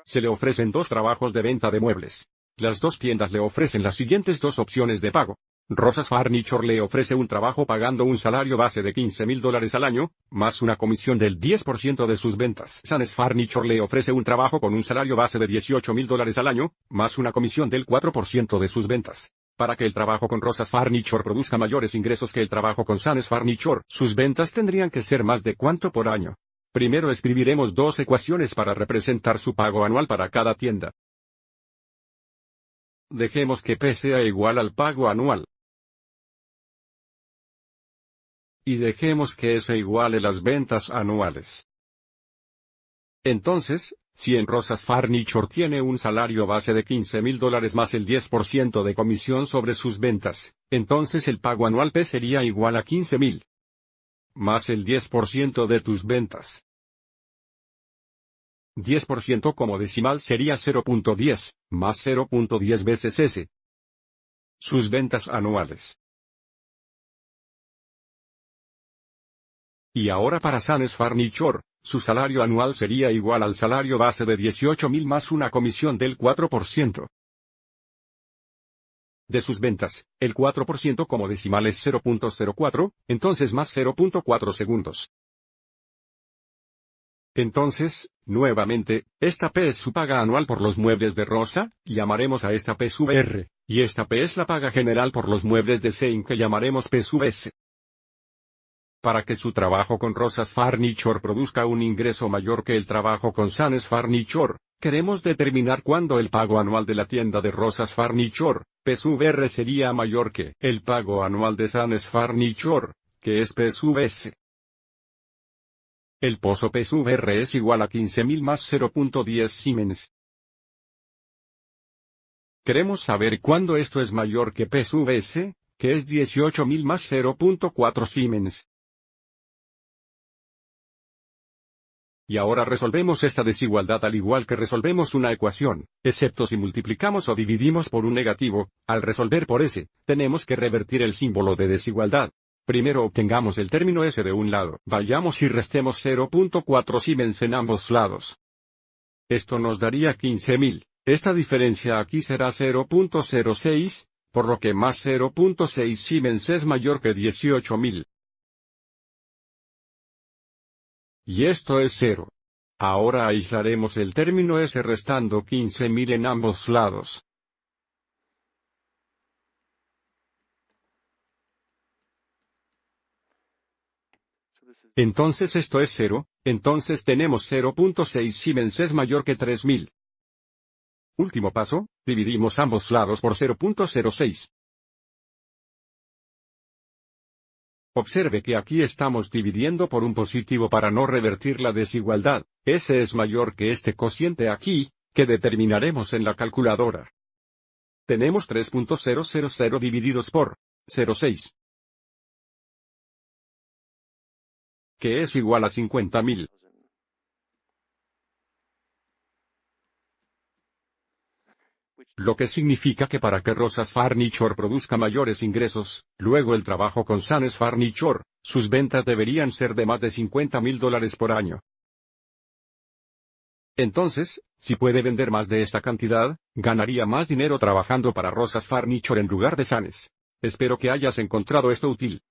Se le ofrecen dos trabajos de venta de muebles. Las dos tiendas le ofrecen las siguientes dos opciones de pago. Rosas Furniture le ofrece un trabajo pagando un salario base de $15,000 al año, más una comisión del 10% de sus ventas. Sanes Furniture le ofrece un trabajo con un salario base de $18,000 al año, más una comisión del 4% de sus ventas. Para que el trabajo con Rosas Furniture produzca mayores ingresos que el trabajo con Sanes Furniture, sus ventas tendrían que ser más de ¿cuánto por año? Primero escribiremos dos ecuaciones para representar su pago anual para cada tienda. Dejemos que P sea igual al pago anual. Y dejemos que S iguale las ventas anuales. Entonces, si en Rosas Furniture tiene un salario base de $15,000 más el 10% de comisión sobre sus ventas, entonces el pago anual P sería igual a $15,000 más el 10% de tus ventas. 10% como decimal sería 0.10, más 0.10 veces S. Sus ventas anuales. Y ahora para Sanes Furniture, su salario anual sería igual al salario base de $18,000 más una comisión del 4%. De sus ventas, el 4% como decimal es 0.04, entonces más 0.4 segundos. Entonces, nuevamente, esta P es su paga anual por los muebles de Rosa, llamaremos a esta P sub R, y esta P es la paga general por los muebles de Sein que llamaremos P sub S. Para que su trabajo con Rosas Furniture produzca un ingreso mayor que el trabajo con Sanes Furniture, queremos determinar cuándo el pago anual de la tienda de Rosas Furniture, P sub R sería mayor que el pago anual de Sanes Furniture, que es P sub S. El pozo P sub R es igual a 15,000 más 0.10 Siemens. Queremos saber cuándo esto es mayor que P sub S, que es 18,000 más 0.4 Siemens. Y ahora resolvemos esta desigualdad al igual que resolvemos una ecuación, excepto si multiplicamos o dividimos por un negativo. Al resolver por S, tenemos que revertir el símbolo de desigualdad. Primero obtengamos el término S de un lado. Vayamos y restemos 0.4 Siemens en ambos lados. Esto nos daría 15,000. Esta diferencia aquí será 0.06, por lo que más 0.6 Siemens es mayor que 18,000. Y esto es 0. Ahora aislaremos el término S restando 15,000 en ambos lados. Entonces esto es 0, entonces tenemos 0.6 Siemens es mayor que 3,000. Último paso, dividimos ambos lados por 0.06. Observe que aquí estamos dividiendo por un positivo para no revertir la desigualdad. S es mayor que este cociente aquí, que determinaremos en la calculadora. Tenemos 3.000 divididos por 0.6. Que es igual a 50,000. Lo que significa que para que Rosas Furniture produzca mayores ingresos, luego el trabajo con Sanes Furniture, sus ventas deberían ser de más de $50,000 por año. Entonces, si puede vender más de esta cantidad, ganaría más dinero trabajando para Rosas Furniture en lugar de Sanes. Espero que hayas encontrado esto útil.